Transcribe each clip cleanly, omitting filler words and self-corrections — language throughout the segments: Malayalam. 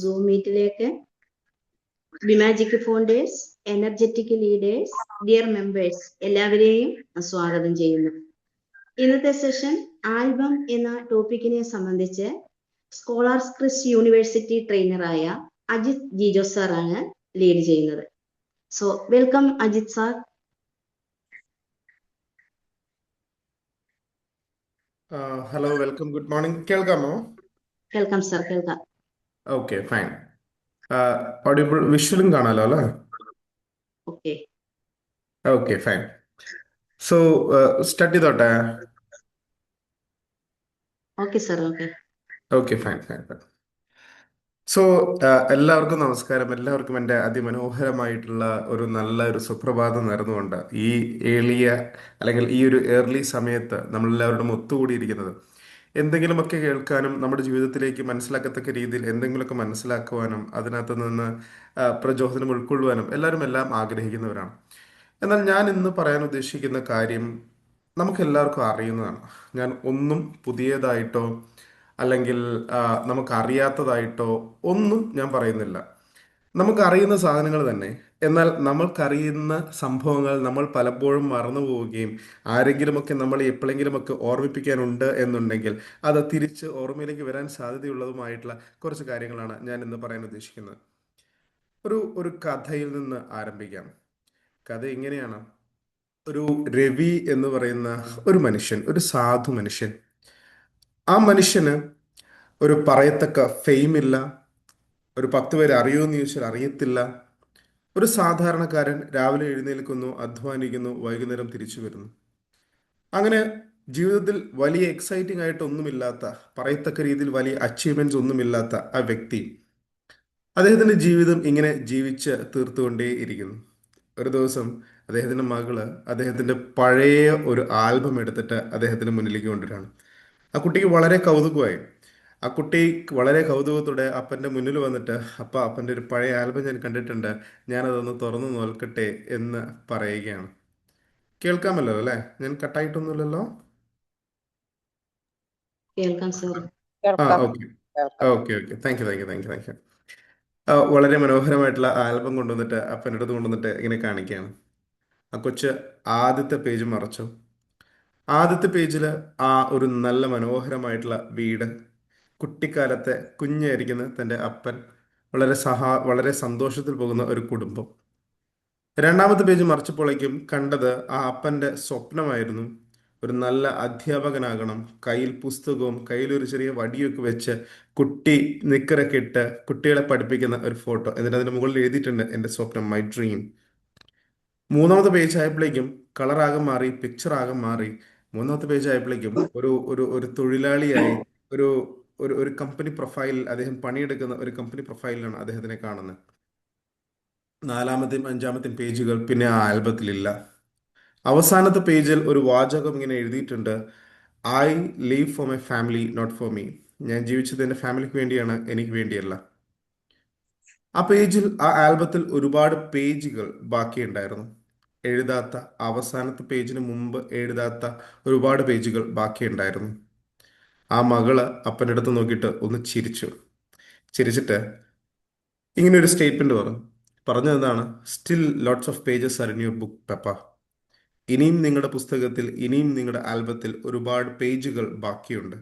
സൂം മീറ്റിലേക്ക് ബിമാജിക് founders, energetic leaders, dear members എല്ലാവരെയും സ്വാഗതം ചെയ്യുന്നു. ഇന്നത്തെ സെഷൻ ആൽബം എന്ന ടോപ്പിക്കിനെ സംബന്ധിച്ച് സ്കോളാർസ് ക്രിസ്റ്റ് യൂണിവേഴ്സിറ്റി ട്രെയിനറായ അജിത് ജിജോ സാറാണ് ലീഡ് ചെയ്യുന്നത്. So welcome Ajith sir. Hello, welcome, good morning. കേൾക്കാമോ? കേൾക്കാം സാർ, കേൾക്കാം. Okay, fine. ഓഡിബിൾ, വിഷ്വലും കാണാലോ അല്ലേ? Okay okay, fine. So start ചെയ്തോട്ടെ. Okay sir, okay. Okay, fine fine fine. So എല്ലാവർക്കും നമസ്കാരം. എല്ലാവർക്കും എൻ്റെ അതിമനോഹരമായിട്ടുള്ള ഒരു നല്ല സുപ്രഭാതം നേർന്നുകൊണ്ട് ഈ എളിയ അല്ലെങ്കിൽ ഈ ഒരു ഏർലി സമയത്ത് നമ്മളെല്ലാവരോടും ഒത്തുകൂടിയിരിക്കുന്നത് എന്തെങ്കിലുമൊക്കെ കേൾക്കാനും നമ്മുടെ ജീവിതത്തിലേക്ക് മനസ്സിലാക്കത്തക്ക രീതിയിൽ എന്തെങ്കിലുമൊക്കെ മനസ്സിലാക്കുവാനും അതിനകത്ത് നിന്ന് പ്രചോദനം ഉൾക്കൊള്ളുവാനും എല്ലാവരും എല്ലാം ആഗ്രഹിക്കുന്നവരാണ്. എന്നാൽ ഞാൻ ഇന്ന് പറയാൻ ഉദ്ദേശിക്കുന്ന കാര്യം നമുക്കെല്ലാവർക്കും അറിയുന്നതാണ്. ഞാൻ ഒന്നും പുതിയതായിട്ടോ അല്ലെങ്കിൽ നമുക്കറിയാത്തതായിട്ടോ ഒന്നും ഞാൻ പറയുന്നില്ല. നമുക്കറിയുന്ന സാധനങ്ങൾ തന്നെ. എന്നാൽ നമ്മൾക്കറിയുന്ന സംഭവങ്ങൾ നമ്മൾ പലപ്പോഴും മറന്നു പോവുകയും ആരെങ്കിലുമൊക്കെ നമ്മൾ എപ്പോഴെങ്കിലുമൊക്കെ ഓർമ്മിപ്പിക്കാനുണ്ട് എന്നുണ്ടെങ്കിൽ അത് തിരിച്ച് ഓർമ്മയിലേക്ക് വരാൻ സാധ്യതയുള്ളതുമായിട്ടുള്ള കുറച്ച് കാര്യങ്ങളാണ് ഞാൻ ഇന്ന് പറയാൻ ഉദ്ദേശിക്കുന്നത്. ഒരു കഥയിൽ നിന്ന് ആരംഭിക്കാം. കഥ ഇങ്ങനെയാണ്. ഒരു രവി എന്ന് പറയുന്ന ഒരു മനുഷ്യൻ, ഒരു സാധു മനുഷ്യൻ. ആ മനുഷ്യന് ഒരു പറയത്തക്ക ഫെയിം ഇല്ല. ഒരു 10 പേര് അറിയുമെന്ന് ചോദിച്ചാൽ അറിയത്തില്ല. ഒരു സാധാരണക്കാരൻ, രാവിലെ എഴുന്നേൽക്കുന്നു, അധ്വാനിക്കുന്നു, വൈകുന്നേരം തിരിച്ചു വരുന്നു. അങ്ങനെ ജീവിതത്തിൽ വലിയ എക്സൈറ്റിംഗ് ആയിട്ടൊന്നുമില്ലാത്ത, പറയത്തക്ക രീതിയിൽ വലിയ അച്ചീവ്മെന്റ്സ് ഒന്നുമില്ലാത്ത ആ വ്യക്തി അദ്ദേഹത്തിന്റെ ജീവിതം ഇങ്ങനെ ജീവിച്ച് തീർത്തുകൊണ്ടേ ഇരിക്കുന്നു. ഒരു ദിവസം അദ്ദേഹത്തിന്റെ മകള് അദ്ദേഹത്തിന്റെ പഴയ ഒരു ആൽബം എടുത്തിട്ട് അദ്ദേഹത്തിന്റെ മുന്നിലേക്ക് കൊണ്ടുവരികയാണ്. ആ കുട്ടിക്ക് വളരെ കൗതുകമായി. ആ കുട്ടി വളരെ കൗതുകത്തോടെ അപ്പൻ്റെ മുന്നിൽ വന്നിട്ട്, അപ്പ, അപ്പൻ്റെ ഒരു പഴയ ആൽബം ഞാൻ കണ്ടിട്ടുണ്ട്, ഞാനതൊന്ന് തുറന്നു നോക്കട്ടെ എന്ന് പറയുകയാണ്. കേൾക്കാമല്ലോ അല്ലേ? ഞാൻ കട്ടായിട്ടൊന്നുമില്ലല്ലോ? കേൾക്കാം സാർ. ആ, കേൾക്കാം ഓക്കെ കേൾക്കാം. Okay okay, thank you thank you thank you thank U. വളരെ മനോഹരമായിട്ടുള്ള ആൽബം കൊണ്ടുവന്നിട്ട് അപ്പൻ്റെ അടുത്ത് കൊണ്ടുവന്നിട്ട് ഇങ്ങനെ കാണിക്കുകയാണ്. ആ കൊച്ച് ആദ്യത്തെ പേജ് മറച്ചു. ആദ്യത്തെ പേജിൽ ആ ഒരു നല്ല മനോഹരമായിട്ടുള്ള വീട്, കുട്ടിക്കാലത്തെ കുഞ്ഞായിരിക്കുന്ന തൻ്റെ അപ്പൻ, വളരെ സന്തോഷത്തിൽ പോകുന്ന ഒരു കുടുംബം. രണ്ടാമത്തെ പേജ് മറിച്ചപ്പോഴേക്കും കണ്ടത് ആ അപ്പൻ്റെ സ്വപ്നമായിരുന്നു. ഒരു നല്ല അധ്യാപകനാകണം, കയ്യിൽ പുസ്തകവും കയ്യിലൊരു ചെറിയ വടിയൊക്കെ വെച്ച് കുട്ടി നിക്കറൊക്കെ ഇട്ട് കുട്ടികളെ പഠിപ്പിക്കുന്ന ഒരു ഫോട്ടോ. എന്നിട്ട് അതിന് മുകളിൽ എഴുതിയിട്ടുണ്ട്, എൻ്റെ സ്വപ്നം, മൈ ഡ്രീം. മൂന്നാമത്തെ പേജ് ആയപ്പോഴേക്കും കളറാകെ മാറി, പിക്ചർ ആകെ മാറി. മൂന്നാമത്തെ പേജ് ആയപ്പോഴേക്കും ഒരു ഒരു ഒരു തൊഴിലാളിയായി, ഒരു ഒരു കമ്പനി പ്രൊഫൈലിൽ, അദ്ദേഹം പണിയെടുക്കുന്ന ഒരു കമ്പനി പ്രൊഫൈലിലാണ് അദ്ദേഹത്തിനെ കാണുന്നത്. നാലാമത്തെയും അഞ്ചാമത്തെയും പേജുകൾ പിന്നെ ആ ആൽബത്തിലില്ല. അവസാനത്തെ പേജിൽ ഒരു വാചകം ഇങ്ങനെ എഴുതിയിട്ടുണ്ട്, I live for my family, not for me. ഞാൻ ജീവിച്ചത് എൻ്റെ ഫാമിലിക്ക് വേണ്ടിയാണ്, എനിക്ക് വേണ്ടിയല്ല. ആ പേജിൽ, ആ ആൽബത്തിൽ ഒരുപാട് പേജുകൾ ബാക്കിയുണ്ടായിരുന്നു. എഴുതാത്ത, അവസാനത്തെ പേജിന് മുമ്പ് എഴുതാത്ത ഒരുപാട് പേജുകൾ ബാക്കിയുണ്ടായിരുന്നു. ആ മകള് അപ്പൻ്റെ അടുത്ത് നോക്കിയിട്ട് ഒന്ന് ചിരിച്ചു. ചിരിച്ചിട്ട് ഇങ്ങനെ ഒരു സ്റ്റേറ്റ്മെന്റ് പറഞ്ഞതെന്താണ്? Still lots of pages are in your book പെപ്പ. ഇനിയും നിങ്ങളുടെ പുസ്തകത്തിൽ, ഇനിയും നിങ്ങളുടെ ആൽബത്തിൽ ഒരുപാട് പേജുകൾ ബാക്കിയുണ്ട്.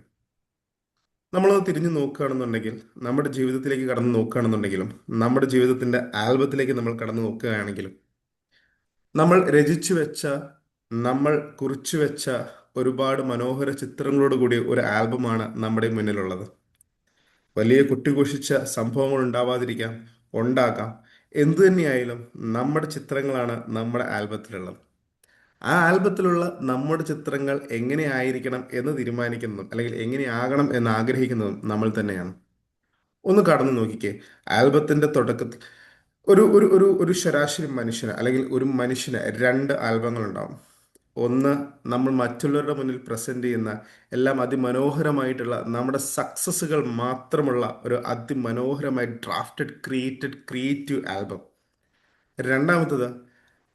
നമ്മളത് തിരിഞ്ഞു നോക്കുകയാണെന്നുണ്ടെങ്കിൽ, നമ്മുടെ ജീവിതത്തിലേക്ക് കടന്നു നോക്കുകയാണെന്നുണ്ടെങ്കിലും, നമ്മുടെ ജീവിതത്തിന്റെ ആൽബത്തിലേക്ക് നമ്മൾ കടന്നു നോക്കുകയാണെങ്കിലും, നമ്മൾ രചിച്ചു വെച്ച, നമ്മൾ കുറിച്ചു വെച്ച ഒരുപാട് മനോഹര ചിത്രങ്ങളോട് കൂടി ഒരു ആൽബമാണ് നമ്മുടെ മുന്നിലുള്ളത്. വലിയ കുട്ടിഘോഷിച്ച സംഭവങ്ങൾ ഉണ്ടാവാതിരിക്കാം, ഉണ്ടാകാം. എന്തു തന്നെയായാലും നമ്മുടെ ചിത്രങ്ങളാണ് നമ്മുടെ ആൽബത്തിലുള്ളത്. ആ ആൽബത്തിലുള്ള നമ്മുടെ ചിത്രങ്ങൾ എങ്ങനെയായിരിക്കണം എന്ന് തീരുമാനിക്കുന്നതും അല്ലെങ്കിൽ എങ്ങനെയാകണം എന്ന് ആഗ്രഹിക്കുന്നതും നമ്മൾ തന്നെയാണ്. ഒന്ന് കടന്നു നോക്കിക്കേ. ആൽബത്തിന്റെ തുടക്കത്തിൽ ഒരു ഒരു ഒരു ഒരു ശരാശരി മനുഷ്യന് അല്ലെങ്കിൽ ഒരു മനുഷ്യന് രണ്ട് ആൽബങ്ങൾ ഉണ്ടാവും. ഒന്ന്, നമ്മൾ മറ്റുള്ളവരുടെ മുന്നിൽ പ്രസന്റ് ചെയ്യുന്ന എല്ലാം അതിമനോഹരമായിട്ടുള്ള നമ്മുടെ സക്സസ്സുകൾ മാത്രമുള്ള ഒരു അതിമനോഹരമായി ഡ്രാഫ്റ്റഡ് ക്രിയേറ്റീവ് ആൽബം. രണ്ടാമത്തത്,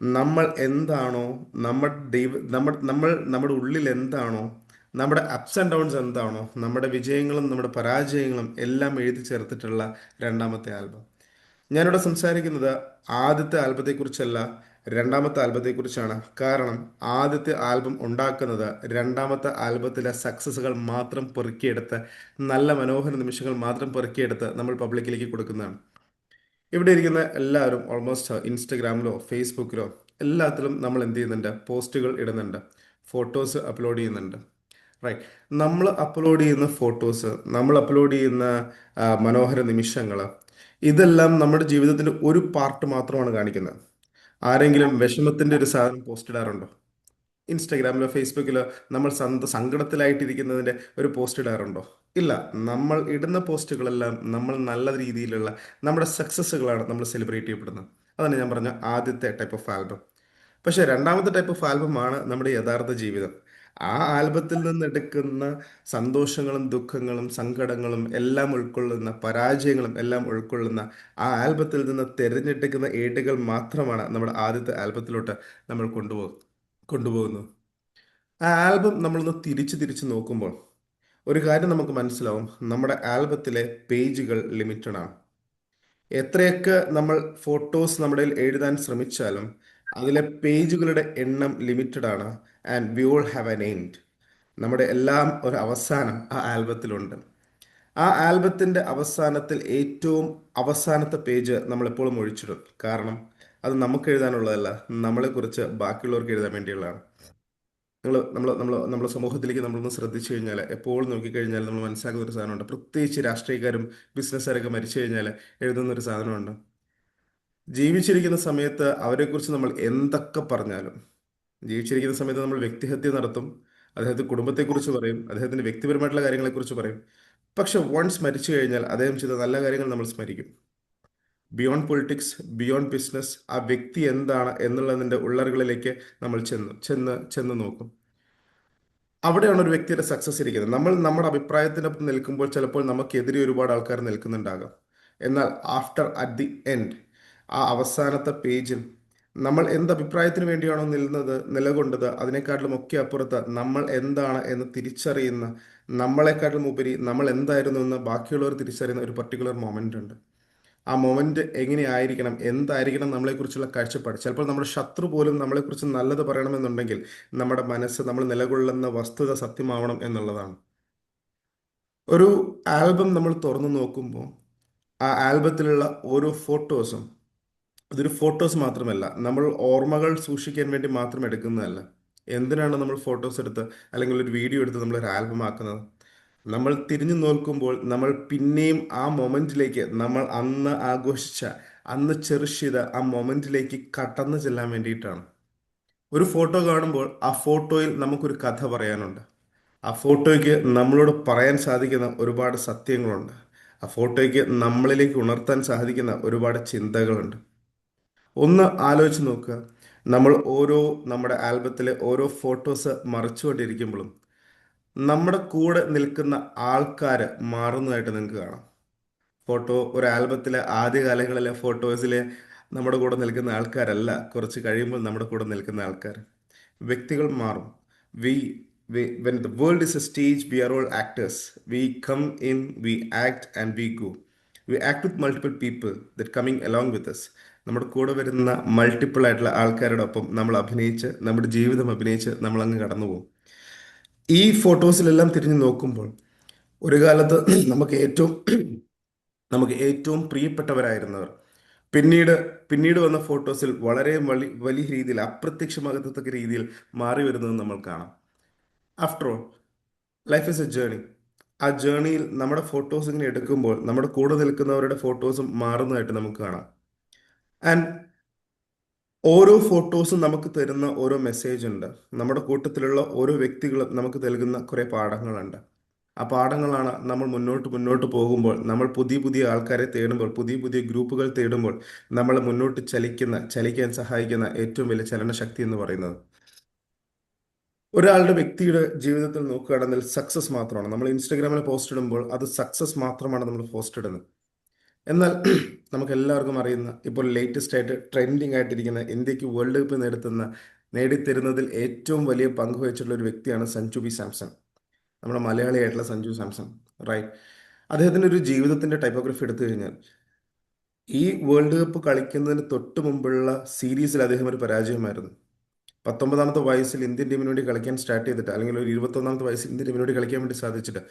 നമ്മൾ എന്താണോ, നമ്മുടെ ദൈവ നമ്മൾ നമ്മൾ നമ്മുടെ ഉള്ളിൽ എന്താണോ, നമ്മുടെ അപ്സ് ആൻഡ് ഡൗൺസ് എന്താണോ, നമ്മുടെ വിജയങ്ങളും നമ്മുടെ പരാജയങ്ങളും എല്ലാം എഴുതി ചേർത്തിട്ടുള്ള രണ്ടാമത്തെ ആൽബം. ഞാനിവിടെ സംസാരിക്കുന്നത് ആദ്യത്തെ ആൽബത്തെക്കുറിച്ചല്ല, രണ്ടാമത്തെ ആൽബത്തെക്കുറിച്ചാണ്. കാരണം ആദ്യത്തെ ആൽബം ഉണ്ടാക്കുന്നത് രണ്ടാമത്തെ ആൽബത്തിലെ സക്സസുകൾ മാത്രം പെറുക്കിയെടുത്ത്, നല്ല മനോഹര നിമിഷങ്ങൾ മാത്രം പെറുക്കിയെടുത്ത് നമ്മൾ പബ്ലിക്കിലേക്ക് കൊടുക്കുന്നതാണ്. ഇവിടെ ഇരിക്കുന്ന എല്ലാവരും ഓൾമോസ്റ്റ് ഇൻസ്റ്റഗ്രാമിലോ ഫേസ്ബുക്കിലോ എല്ലാത്തിലും നമ്മൾ എന്ത് ചെയ്യുന്നുണ്ട്? പോസ്റ്റുകൾ ഇടുന്നുണ്ട്, ഫോട്ടോസ് അപ്ലോഡ് ചെയ്യുന്നുണ്ട്. റൈറ്റ്. നമ്മൾ അപ്ലോഡ് ചെയ്യുന്ന ഫോട്ടോസ്, നമ്മൾ അപ്ലോഡ് ചെയ്യുന്ന മനോഹര നിമിഷങ്ങൾ, ഇതെല്ലാം നമ്മുടെ ജീവിതത്തിന്റെ ഒരു പാർട്ട് മാത്രമാണ് കാണിക്കുന്നത്. ആരെങ്കിലും വിഷമത്തിന്റെ ഒരു സാധനം പോസ്റ്റ് ഇടാറുണ്ടോ? ഇൻസ്റ്റഗ്രാമിലോ ഫേസ്ബുക്കിലോ നമ്മൾ സങ്കടത്തിലായിട്ടിരിക്കുന്നതിന്റെ ഒരു പോസ്റ്റ് ഇടാറുണ്ടോ? ഇല്ല. നമ്മൾ ഇടുന്ന പോസ്റ്റുകളെല്ലാം നമ്മൾ നല്ല രീതിയിലുള്ള നമ്മുടെ സക്സസ്സുകളാണ് നമ്മൾ സെലിബ്രേറ്റ് ചെയ്യപ്പെടുന്നത്. അതാണ് ഞാൻ പറഞ്ഞ ആദ്യത്തെ ടൈപ്പ് ഓഫ് ആൽബം. പക്ഷെ രണ്ടാമത്തെ ടൈപ്പ് ഓഫ് ആൽബമാണ് നമ്മുടെ യഥാർത്ഥ ജീവിതം. ആ ആൽബത്തിൽ നിന്ന് എടുക്കുന്ന സന്തോഷങ്ങളും ദുഃഖങ്ങളും സങ്കടങ്ങളും എല്ലാം ഉൾക്കൊള്ളുന്ന, പരാജയങ്ങളും എല്ലാം ഉൾക്കൊള്ളുന്ന ആ ആൽബത്തിൽ നിന്ന് തിരഞ്ഞെടുക്കുന്ന ഏടുകൾ മാത്രമാണ് നമ്മുടെ ആദ്യത്തെ ആൽബത്തിലോട്ട് നമ്മൾ കൊണ്ടുപോകുന്നത്. ആ ആൽബം നമ്മളൊന്ന് തിരിച്ച് തിരിച്ച് നോക്കുമ്പോൾ ഒരു കാര്യം നമുക്ക് മനസ്സിലാവും: നമ്മുടെ ആൽബത്തിലെ പേജുകൾ ലിമിറ്റഡ് ആണ്. എത്രയൊക്കെ നമ്മൾ ഫോട്ടോസ് നമ്മുടെ കയ്യിൽ എഴുതാൻ ശ്രമിച്ചാലും അതിലെ പേജുകളുടെ എണ്ണം ലിമിറ്റഡ് ആണ്. And we all have an end. നമ്മുടെ എല്ലാം ഒരു അവസാനം ആ ആൽബത്തിലുണ്ട്. ആ ആൽബത്തിൻ്റെ അവസാനത്തിൽ ഏറ്റവും അവസാനത്തെ പേജ് നമ്മൾ എപ്പോഴും ഒഴിച്ചിടും. കാരണം അത് നമുക്ക് എഴുതാനുള്ളതല്ല, നമ്മളെക്കുറിച്ച് ബാക്കിയുള്ളവർക്ക് എഴുതാൻ വേണ്ടിയുള്ളതാണ്. നമ്മുടെ സമൂഹത്തിലേക്ക് നമ്മളൊന്ന് ശ്രദ്ധിച്ചു കഴിഞ്ഞാൽ, എപ്പോഴും നോക്കിക്കഴിഞ്ഞാൽ നമ്മൾ മനസ്സിലാക്കുന്ന ഒരു സാധനമുണ്ട്. പ്രത്യേകിച്ച് രാഷ്ട്രീയക്കാരും ബിസിനസ്സുകാരൊക്കെ മരിച്ചു കഴിഞ്ഞാൽ എഴുതുന്ന ഒരു സാധനമുണ്ട്. ജീവിച്ചിരിക്കുന്ന സമയത്ത് അവരെക്കുറിച്ച് നമ്മൾ എന്തൊക്കെ പറഞ്ഞാലും, ജീവിച്ചിരിക്കുന്ന സമയത്ത് നമ്മൾ വ്യക്തിഹത്യ നടത്തും, അദ്ദേഹത്തിന്റെ കുടുംബത്തെക്കുറിച്ച് പറയും, അദ്ദേഹത്തിന്റെ വ്യക്തിപരമായിട്ടുള്ള കാര്യങ്ങളെക്കുറിച്ച് പറയും. പക്ഷെ വൺസ് മരിച്ചു കഴിഞ്ഞാൽ അദ്ദേഹം ചെയ്ത നല്ല കാര്യങ്ങൾ നമ്മൾ സ്മരിക്കും. ബിയോണ്ട് പൊളിറ്റിക്സ്, ബിയോണ്ട് ബിസിനസ്, ആ വ്യക്തി എന്താണ് എന്നുള്ളതിൻ്റെ ഉള്ളറുകളിലേക്ക് നമ്മൾ ചെന്ന് നോക്കും. അവിടെയാണ് ഒരു വ്യക്തിയുടെ സക്സസ് ഇരിക്കുന്നത്. നമ്മൾ നമ്മുടെ അഭിപ്രായത്തിനൊപ്പം നിൽക്കുമ്പോൾ ചിലപ്പോൾ നമുക്കെതിരെ ഒരുപാട് ആൾക്കാർ നിൽക്കുന്നുണ്ടാകാം. എന്നാൽ അറ്റ് ദി എൻഡ്, ആ അവസാനത്തെ പേജിൽ നമ്മൾ എന്ത് അഭിപ്രായത്തിന് വേണ്ടിയാണോ നിലകൊണ്ടത്, അതിനേക്കാട്ടിലും ഒക്കെ അപ്പുറത്ത് നമ്മൾ എന്താണ് എന്ന് തിരിച്ചറിയുന്ന, നമ്മളെക്കാട്ടിലും ഉപരി നമ്മൾ എന്തായിരുന്നു എന്ന് ബാക്കിയുള്ളവർ തിരിച്ചറിയുന്ന ഒരു പർട്ടിക്കുലർ മൊമെന്റ് ഉണ്ട്. ആ മൊമെന്റ് എങ്ങനെയായിരിക്കണം, എന്തായിരിക്കണം നമ്മളെക്കുറിച്ചുള്ള കാഴ്ചപ്പാട്. ചിലപ്പോൾ നമ്മുടെ ശത്രു പോലും നമ്മളെക്കുറിച്ച് നല്ലത് പറയണമെന്നുണ്ടെങ്കിൽ നമ്മുടെ മനസ്സ്, നമ്മൾ നിലകൊള്ളുന്ന വസ്തുത സത്യമാവണം എന്നുള്ളതാണ്. ഒരു ആൽബം നമ്മൾ തുറന്നു നോക്കുമ്പോൾ ആ ആൽബത്തിലുള്ള ഓരോ ഫോട്ടോസും, അതൊരു ഫോട്ടോസ് മാത്രമല്ല, നമ്മൾ ഓർമ്മകൾ സൂക്ഷിക്കാൻ വേണ്ടി മാത്രം എടുക്കുന്നതല്ല. എന്തിനാണ് നമ്മൾ ഫോട്ടോസ് എടുത്ത് അല്ലെങ്കിൽ ഒരു വീഡിയോ എടുത്ത് നമ്മൾ ഒരു ആൽബം ആക്കുന്നത്? നമ്മൾ തിരിഞ്ഞു നോക്കുമ്പോൾ നമ്മൾ പിന്നെയും ആ മൊമെന്റിലേക്ക്, നമ്മൾ അന്ന് ആഘോഷിച്ച, അന്ന് ചെറിഷ് ചെയ്ത ആ മൊമെന്റിലേക്ക് കടന്നു ചെല്ലാൻ വേണ്ടിയിട്ടാണ്. ഒരു ഫോട്ടോ കാണുമ്പോൾ ആ ഫോട്ടോയിൽ നമുക്കൊരു കഥ പറയാനുണ്ട്. ആ ഫോട്ടോയ്ക്ക് നമ്മളോട് പറയാൻ സാധിക്കുന്ന ഒരുപാട് സത്യങ്ങളുണ്ട്. ആ ഫോട്ടോയ്ക്ക് നമ്മളിലേക്ക് ഉണർത്താൻ സാധിക്കുന്ന ഒരുപാട് ചിന്തകളുണ്ട്. ഒന്ന് ആലോചിച്ച് നോക്കുക. നമ്മൾ നമ്മുടെ ആൽബത്തിലെ ഓരോ ഫോട്ടോസ് മറിച്ചുകൊണ്ടിരിക്കുമ്പോഴും നമ്മുടെ കൂടെ നിൽക്കുന്ന ആൾക്കാർ മാറുന്നതായിട്ട് നിങ്ങൾക്ക് കാണാം. ഒരു ആൽബത്തിലെ ആദ്യകാലങ്ങളിലെ ഫോട്ടോസിലെ നമ്മുടെ കൂടെ നിൽക്കുന്ന ആൾക്കാരല്ല കുറച്ച് കഴിയുമ്പോൾ നമ്മുടെ കൂടെ നിൽക്കുന്ന ആൾക്കാർ. വ്യക്തികൾ മാറും. We when the world is a stage, we are all actors. We come in, we act, and we go. We act with multiple people that coming along with us. നമ്മുടെ കൂടെ വരുന്ന മൾട്ടിപ്പിൾ ആയിട്ടുള്ള ആൾക്കാരുടെ ഒപ്പം നമ്മൾ അഭിനയിച്ച്, നമ്മുടെ ജീവിതം അഭിനയിച്ച് നമ്മൾ അങ്ങ് കടന്നു പോകും. ഈ ഫോട്ടോസിലെല്ലാം തിരിഞ്ഞു നോക്കുമ്പോൾ ഒരു കാലത്ത് നമുക്ക് ഏറ്റവും നമുക്ക് ഏറ്റവും പ്രിയപ്പെട്ടവരായിരുന്നവർ പിന്നീട് പിന്നീട് വന്ന ഫോട്ടോസിൽ വളരെ വലിയ രീതിയിൽ അപ്രത്യക്ഷമാകത്തക്ക രീതിയിൽ മാറി വരുന്നത് നമ്മൾ കാണാം. After all, life is A journey. ആ ജേർണിയിൽ നമ്മുടെ ഫോട്ടോസ് ഇങ്ങനെ എടുക്കുമ്പോൾ നമ്മുടെ കൂടെ നിൽക്കുന്നവരുടെ ഫോട്ടോസും മാറുന്നതായിട്ട് നമുക്ക് കാണാം. ആൻഡ് ഓരോ ഫോട്ടോസും നമുക്ക് തരുന്ന ഓരോ മെസ്സേജ് ഉണ്ട്. നമ്മുടെ കൂട്ടത്തിലുള്ള ഓരോ വ്യക്തികളും നമുക്ക് നൽകുന്ന കുറേ പാഠങ്ങളുണ്ട്. ആ പാഠങ്ങളാണ് നമ്മൾ മുന്നോട്ട് പോകുമ്പോൾ, നമ്മൾ പുതിയ പുതിയ ആൾക്കാരെ തേടുമ്പോൾ, പുതിയ പുതിയ ഗ്രൂപ്പുകൾ തേടുമ്പോൾ നമ്മളെ മുന്നോട്ട് ചലിക്കാൻ സഹായിക്കുന്ന ഏറ്റവും വലിയ ചലനശക്തി എന്ന് പറയുന്നത്. ഒരാളുടെ വ്യക്തിയുടെ ജീവിതത്തിൽ നോക്കുകയാണെങ്കിൽ സക്സസ് മാത്രമാണ്. നമ്മൾ ഇൻസ്റ്റഗ്രാമിൽ പോസ്റ്റ് ഇടുമ്പോൾ അത് സക്സസ് മാത്രമാണ് നമ്മൾ പോസ്റ്റ് ഇടുന്നത്. എന്നാൽ നമുക്ക് എല്ലാവർക്കും അറിയുന്ന, ഇപ്പോൾ ലേറ്റസ്റ്റ് ആയിട്ട് ട്രെൻഡിങ് ആയിട്ടിരിക്കുന്ന, ഇന്ത്യക്ക് വേൾഡ് കപ്പ് നേടിത്തരുന്നതിൽ ഏറ്റവും വലിയ പങ്ക് വഹിച്ചിട്ടുള്ള ഒരു വ്യക്തിയാണ് സഞ്ജു വി സാംസൺ. നമ്മുടെ മലയാളിയായിട്ടുള്ള സഞ്ജു സാംസൺ, റൈറ്റ്? അദ്ദേഹത്തിൻ്റെ ഒരു ജീവിതത്തിൻ്റെ ടൈപ്പോഗ്രഫി എടുത്തു കഴിഞ്ഞാൽ ഈ വേൾഡ് കപ്പ് കളിക്കുന്നതിന് തൊട്ട് മുമ്പുള്ള സീരീസിൽ അദ്ദേഹം ഒരു പരാജയമായിരുന്നു. 19ാമത്തെ വയസ്സിൽ ഇന്ത്യൻ ടീമിന് വേണ്ടി കളിക്കാൻ സ്റ്റാർട്ട് ചെയ്തിട്ട്, അല്ലെങ്കിൽ ഒരു 21ാമത്തെ വയസ്സിൽ ഇന്ത്യൻ ടീമിന് വേണ്ടി കളിക്കാൻ വേണ്ടി സാധിച്ചിട്ട്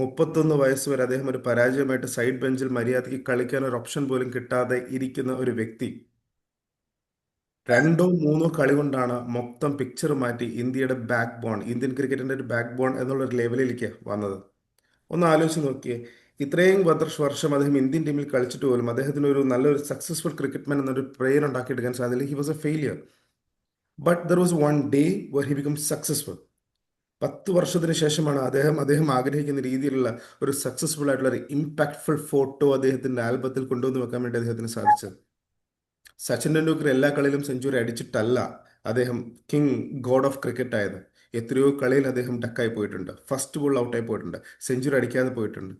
31 വയസ്സ് വരെ അദ്ദേഹം ഒരു പരാജയമായിട്ട് സൈഡ് ബെഞ്ചിൽ മര്യാദയ്ക്ക് കളിക്കാൻ ഒരു ഓപ്ഷൻ പോലും കിട്ടാതെ ഇരിക്കുന്ന ഒരു വ്യക്തി രണ്ടോ മൂന്നോ കളി കൊണ്ടാണ് മൊത്തം പിക്ചർ മാറ്റി ഇന്ത്യയുടെ ബാക്ക് ബോൺ, ഇന്ത്യൻ ക്രിക്കറ്റിന്റെ ഒരു ബാക്ക് ബോൺ എന്നുള്ള ഒരു ലെവലിലേക്ക് വന്നത്. ഒന്ന് ആലോചിച്ച് നോക്കിയേ, ഇത്രയും വർഷം അദ്ദേഹം ഇന്ത്യൻ ടീമിൽ കളിച്ചിട്ട് പോലും അദ്ദേഹത്തിന് ഒരു നല്ലൊരു സക്സസ്ഫുൾ ക്രിക്കറ്റ്മാൻ എന്നൊരു പേര് ഉണ്ടാക്കിയെടുക്കാൻ സാധിച്ചില്ല. He was a failure. But there was one day where he become successful. 10 വർഷത്തിന് ശേഷമാണ് അദ്ദേഹം ആഗ്രഹിക്കുന്ന രീതിയിലുള്ള ഒരു സക്സസ്ഫുൾ ആയിട്ടുള്ള ഒരു ഇമ്പാക്ട്ഫുൾ ഫോട്ടോ അദ്ദേഹത്തിന്റെ ആൽബത്തിൽ കൊണ്ടുവന്ന് വെക്കാൻ വേണ്ടി അദ്ദേഹത്തിന് സാധിച്ചത്. സച്ചിൻ ടെണ്ടുൽക്കർ എല്ലാ കളിയിലും സെഞ്ചുറി അടിച്ചിട്ടല്ല അദ്ദേഹം കിങ് ഗോഡ് ഓഫ് ക്രിക്കറ്റ് ആയത്. എത്രയോ കളിയിൽ അദ്ദേഹം ഡക്കായി പോയിട്ടുണ്ട്, ഫസ്റ്റ് ബോൾ ഔട്ടായി പോയിട്ടുണ്ട്, സെഞ്ചുറി അടിക്കാതെ പോയിട്ടുണ്ട്.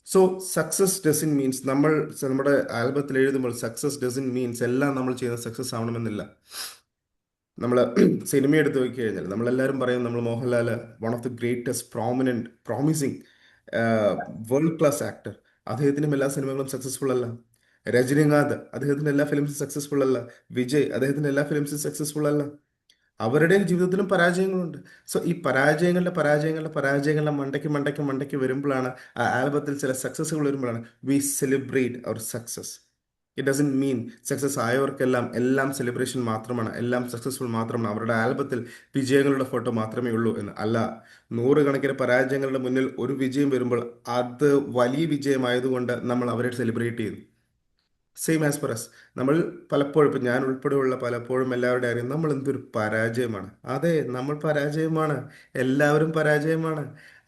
സോ സക്സസ് ഡസൻ മീൻസ്, നമ്മുടെ ആൽബത്തിൽ എഴുതുമ്പോൾ സക്സസ് ഡസൻ മീൻസ് എല്ലാം നമ്മൾ ചെയ്യുന്ന സക്സസ് ആവണമെന്നില്ല. നമ്മൾ സിനിമ എടുത്ത് നോക്കി കഴിഞ്ഞാൽ നമ്മളെല്ലാവരും പറയും നമ്മൾ Mohanlal one of the greatest promising world class actor. അദ്ദേഹത്തിനും എല്ലാ സിനിമകളും സക്സസ്ഫുൾ അല്ല. രജനീകാന്ത്, അദ്ദേഹത്തിന്റെ എല്ലാ ഫിലിംസും സക്സസ്ഫുൾ അല്ല. വിജയ്, അദ്ദേഹത്തിന്റെ എല്ലാ ഫിലിംസും സക്സസ്ഫുൾ അല്ല. അവരുടെ ജീവിതത്തിലും പരാജയങ്ങളുണ്ട്. സോ ഈ പരാജയങ്ങളുടെ മണ്ടയ്ക്ക് വരുമ്പോഴാണ്, ആ ആൽബത്തിൽ ചില സക്സസ്സുകൾ വരുമ്പോഴാണ് we celebrate our success. It doesn't mean success ആയവർക്കെല്ലാം എല്ലാം സെലിബ്രേഷൻ മാത്രമാണ്, എല്ലാം സക്സസ്ഫുൾ മാത്രമാണ്, അവരുടെ ആൽബത്തിൽ വിജയങ്ങളുടെ ഫോട്ടോ മാത്രമേ ഉള്ളൂ എന്ന് അല്ല. നൂറുകണക്കിന് പരാജയങ്ങളുടെ മുന്നിൽ ഒരു വിജയം വരുമ്പോൾ അത് വലിയ വിജയമായതുകൊണ്ട് നമ്മൾ അവരെ സെലിബ്രേറ്റ് ചെയ്യുന്നു. Same as per us. നമ്മൾ പലപ്പോഴും, ഇപ്പം ഞാൻ ഉൾപ്പെടെയുള്ള പലപ്പോഴും എല്ലാവരുടെ അറിയാം നമ്മൾ എന്തൊരു പരാജയമാണ്. അതെ, നമ്മൾ പരാജയമാണ്, എല്ലാവരും പരാജയമാണ്.